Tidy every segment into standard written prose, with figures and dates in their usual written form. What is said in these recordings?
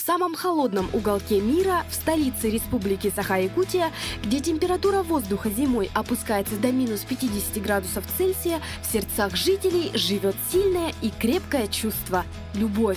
самом холодном уголке мира, в столице Республики Саха-Якутия, где температура воздуха зимой опускается до минус 50 градусов Цельсия, в сердцах жителей живет сильное и крепкое чувство – любовь.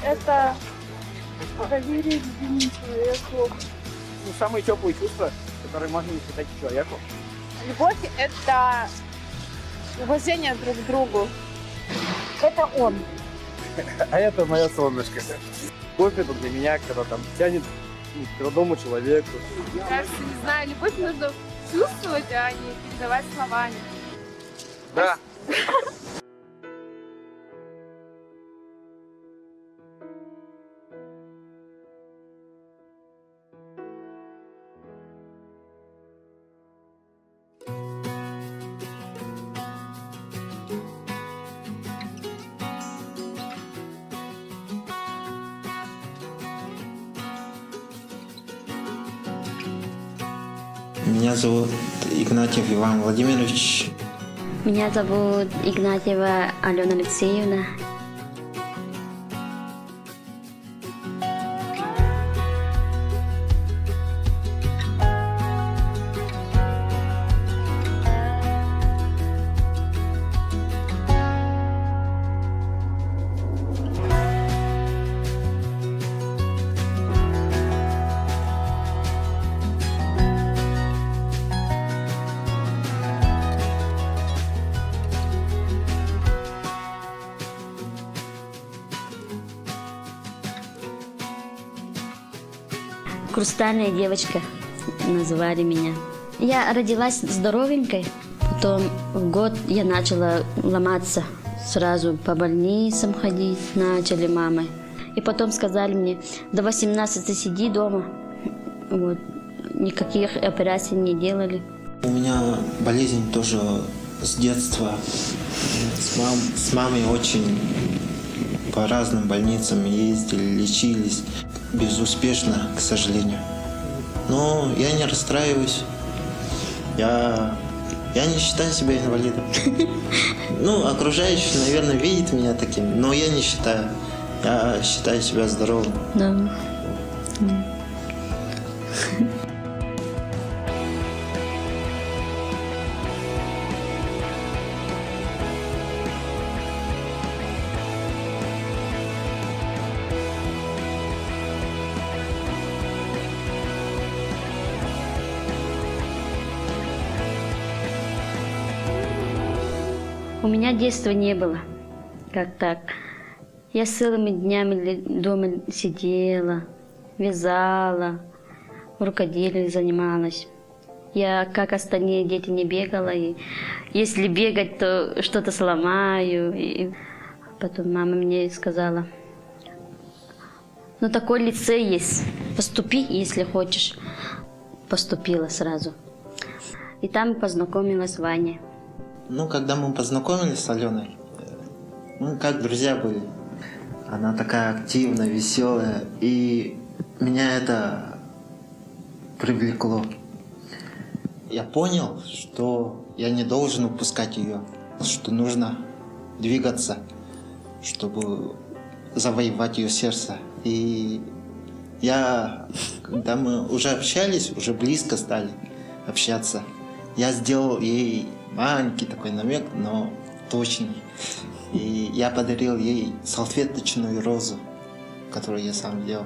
Это доверие любимому человеку. Самые теплые чувства, которые можно испытать человеку. Любовь – это уважение друг к другу. Это он. А это мое солнышко. Любовь это для меня, когда там тянет к родному человеку. Кажется, не знаю, любовь нужно чувствовать, а не передавать словами. Да. Меня зовут Игнатьев Иван Владимирович. Меня зовут Игнатьева Алена Алексеевна. Хрустальная девочка называли меня. Я родилась здоровенькой, потом в год я начала ломаться. Сразу по больницам ходить начали мамы. И потом сказали мне, до 18 сиди дома. Вот. Никаких операций не делали. У меня болезнь тоже с детства. С мамой очень по разным больницам ездили, лечились. Безуспешно, к сожалению. Но я не расстраиваюсь. Я не считаю себя инвалидом. Ну, окружающие, наверное, видят меня таким, но я не считаю. Я считаю себя здоровым. Да. У меня детства не было, как так. Я целыми днями дома сидела, вязала, рукоделием занималась. Я, как остальные дети, не бегала. И если бегать, то что-то сломаю. И потом мама мне сказала, ну такой лицей есть, поступи, если хочешь. Поступила сразу. И там познакомилась с Ваней. Ну, когда мы познакомились с Аленой, мы как друзья были. Она такая активная, веселая, и меня это привлекло. Я понял, что я не должен упускать ее, что нужно двигаться, чтобы завоевать ее сердце. И когда мы уже общались, уже близко стали общаться, я сделал ей маленький такой намек, но точный. И я подарил ей салфеточную розу, которую я сам делал.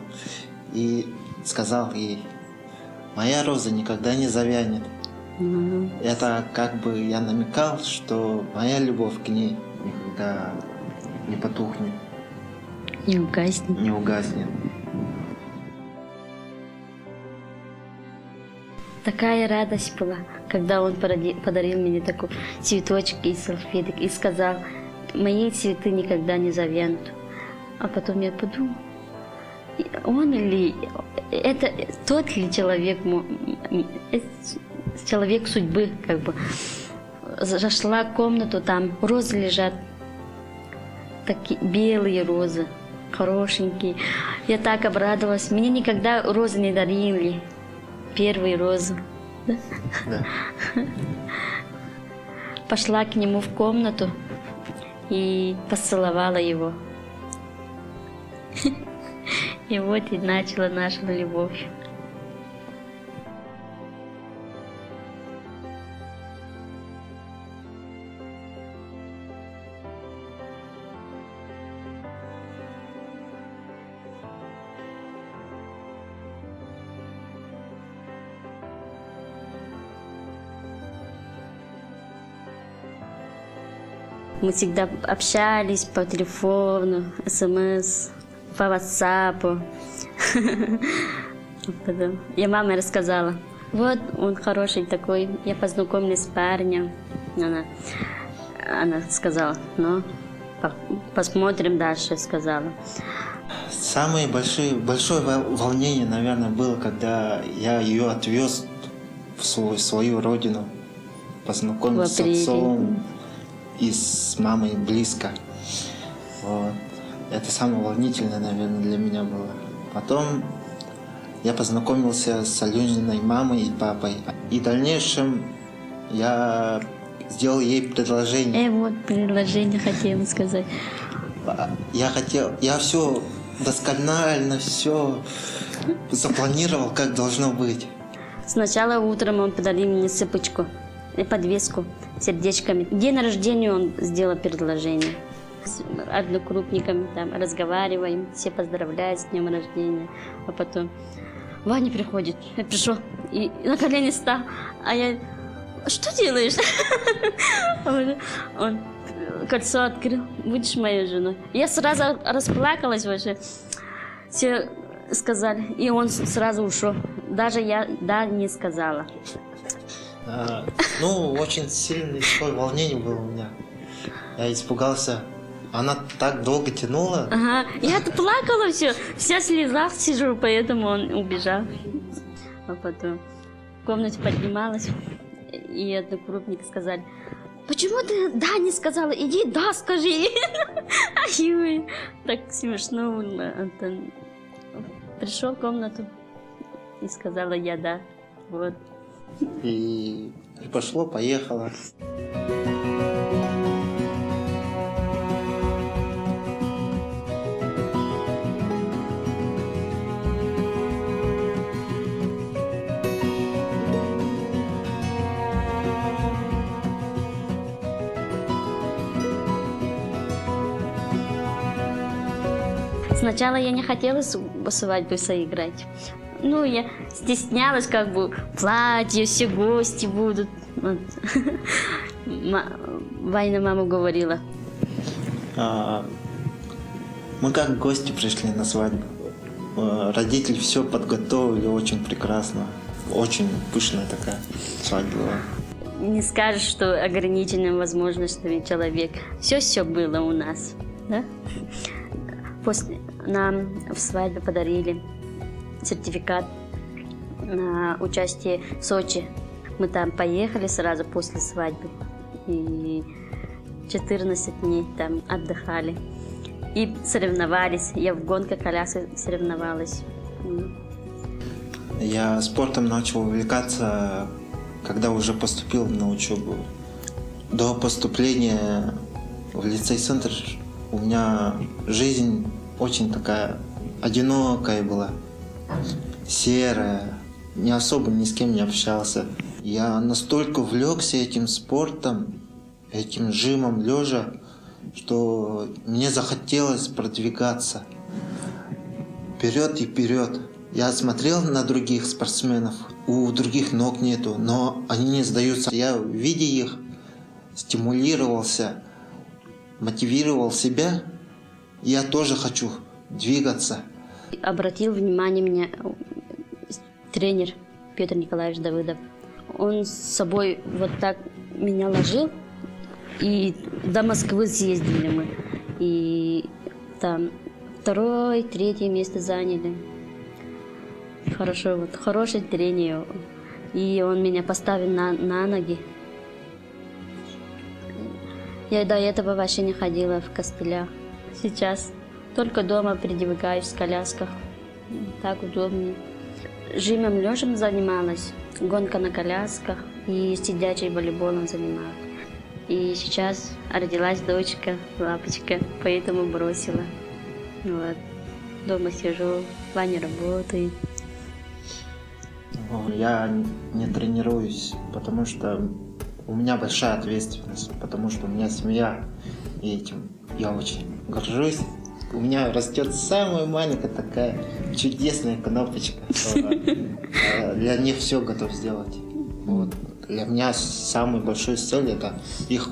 И сказал ей, моя роза никогда не завянет. Это как бы я намекал, что моя любовь к ней никогда не потухнет. Не угаснет. Не угаснет. Такая радость была, когда он подарил мне такой цветочек и салфеток и сказал, мои цветы никогда не завянут. А потом я подумала, он ли, это тот ли человек, человек судьбы, как бы. Зашла в комнату, там розы лежат, такие белые розы, хорошенькие. Я так обрадовалась, мне никогда розы не дарили, первые розы. Да. Пошла к нему в комнату и поцеловала его. И вот и начала наша любовь. Мы всегда общались по телефону, СМС, по WhatsApp. Потом я маме рассказала. Вот он хороший такой, я познакомилась с парнем. Она сказала, ну, посмотрим дальше, сказала. Самое большое волнение, наверное, было, когда я ее отвез в свою родину, познакомился с отцом и с мамой близко. Вот. Это самое волнительное, наверное, для меня было. Потом я познакомился с Алёниной мамой и папой. И в дальнейшем я сделал ей предложение. Вот предложение хотела сказать. Я все досконально, все запланировал, как должно быть. Сначала утром он подарил мне цепочку и подвеску с сердечками. День рождения он сделал предложение. С однокрупниками там разговариваем, все поздравляют с днем рождения. А потом Ваня приходит, я пришел и на колени стал, а я, что делаешь? Он кольцо открыл, будешь моей женой. Я сразу расплакалась вообще. Все сказали, и он сразу ушел. Даже я да не сказала. Очень сильное волнение было у меня. Я испугался. Она так долго тянула. Ага, я плакала все, вся в слезах сижу, поэтому он убежал. А потом в комнате поднималась, и однокрупники сказали, почему ты да не сказала, иди да скажи. Ай, так смешно было. Антон пришел в комнату и сказала я да. Вот. И пошло-поехало. Сначала я не хотела свадьбу соиграть. Я стеснялась, как бы, платье, все гости будут. Вот. Ваня мама говорила. Мы как гости пришли на свадьбу. Родители все подготовили очень прекрасно. Очень пышная такая свадьба была. Не скажешь, что ограниченными возможностями человек. Все было у нас. Да? После нам в свадьбе подарили сертификат на участие в Сочи. Мы там поехали сразу после свадьбы и 14 дней там отдыхали. И соревновались. Я в гонках колясок соревновалась. Я спортом начал увлекаться, когда уже поступил на учебу. До поступления в лицей-центр у меня жизнь очень такая одинокая была, серая, не особо ни с кем не общался. Я настолько увлекся этим спортом, этим жимом лежа, что мне захотелось продвигаться вперед и вперед. Я смотрел на других спортсменов, у других ног нету, но они не сдаются. Я, видя их, стимулировался, мотивировал себя. Я тоже хочу двигаться. Обратил внимание меня тренер Петр Николаевич Давыдов. Он с собой вот так меня ложил, и до Москвы съездили мы. И там 2-е, 3-е место заняли. Хорошо, вот хорошее тренер. И он меня поставил на ноги. Я до этого вообще не ходила в костылях. Сейчас только дома передвигаюсь в колясках. Так удобнее. Жимом лежим занималась, гонка на колясках и сидячим волейболом занималась. И сейчас родилась дочка, лапочка, поэтому бросила. Вот. Дома сижу, Ваня работает. Я не тренируюсь, потому что у меня большая ответственность, потому что у меня семья, и этим я очень горжусь. У меня растет самая маленькая такая чудесная кнопочка. Для них все готов сделать. Вот. Для меня самая большая цель — это их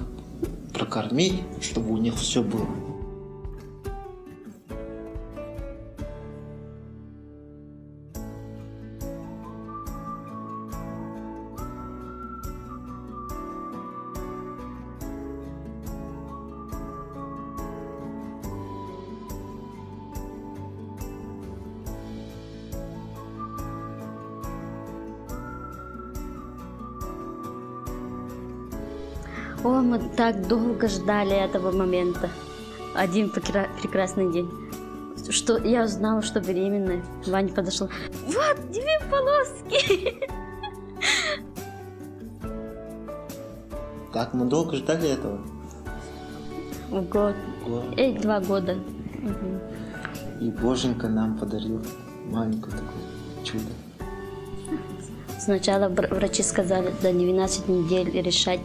прокормить, чтобы у них все было. О, мы так долго ждали этого момента. Один прекрасный день. Что я узнала, что беременная. Ваня подошла. Вот, 2 полоски. Так мы долго ждали этого. Год. 2 года. И Боженька нам подарил маленькое такое чудо. Сначала врачи сказали, до 12 недель решать,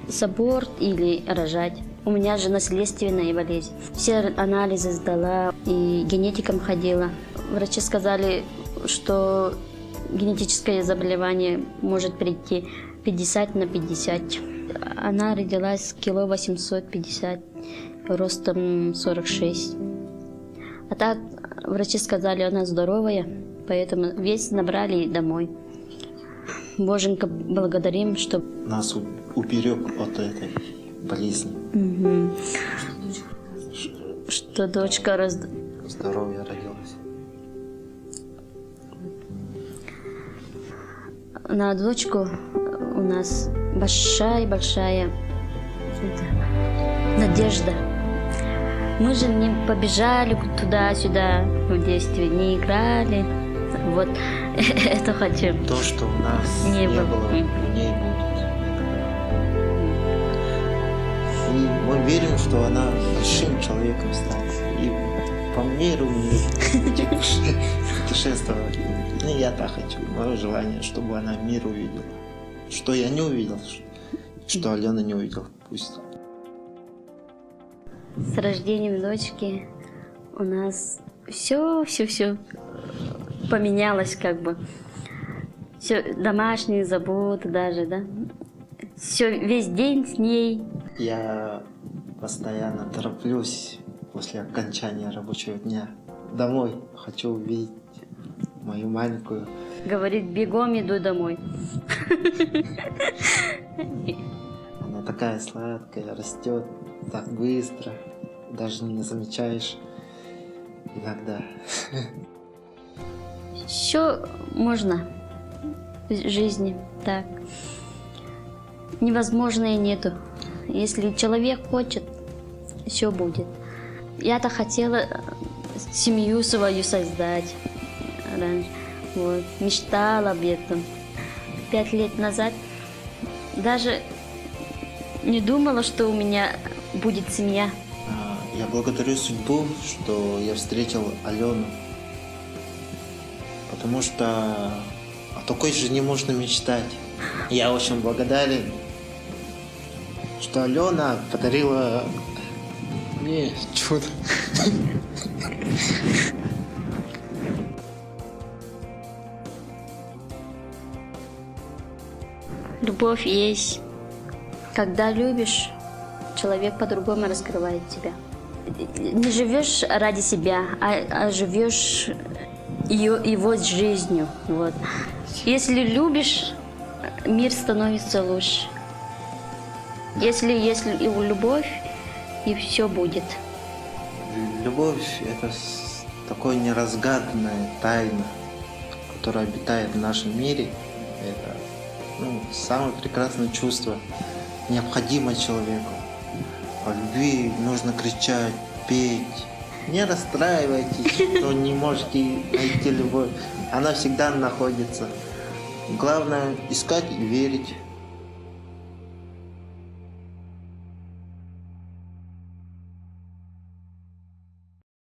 с аборт или рожать. У меня же наследственная болезнь. Все анализы сдала и генетикам ходила. Врачи сказали, что генетическое заболевание может прийти 50 на 50. Она родилась кило 850, ростом 46. А так врачи сказали, она здоровая, поэтому вес набрали домой. Боженька, благодарим, что Нас уберег от этой болезни. что дочка Здоровье родилась. на дочку у нас большая надежда. Мы же не побежали туда-сюда в детстве, не играли. Вот это хотим. То, что у нас Не не было. было, у ней будет. И мы верим, что она большим человеком станет. И по миру будет путешествовать. Ну, я так хочу. Мое желание, чтобы она мир увидела. Что я не увидел, что Алена не увидела. Пусть. С рождением дочки у нас все поменялось как бы. Все домашние заботы даже, да. Все весь день с ней. Я постоянно тороплюсь после окончания рабочего дня домой. Хочу увидеть мою маленькую. Говорит, бегом иду домой. Она такая сладкая, растет так быстро, даже не замечаешь иногда. Все можно в жизни, так. Невозможное нету. Если человек хочет, все будет. Я-то хотела семью свою создать раньше. Вот. Мечтала об этом. 5 лет назад даже не думала, что у меня будет семья. Я благодарю судьбу, что я встретил Алену. Потому что о такой жизни можно мечтать. Я очень благодарен, что Алена подарила мне чудо. Любовь есть. Когда любишь, человек по-другому раскрывает тебя. Не живешь ради себя, а живешь его жизнью. Вот. Если любишь, мир становится лучше. Если есть любовь, и все будет. Любовь – это такое неразгаданная тайна, которая обитает в нашем мире. Это самое прекрасное чувство, необходимое человеку. О любви нужно кричать, петь. Не расстраивайтесь, что не можете найти любовь. Она всегда находится. Главное – искать и верить.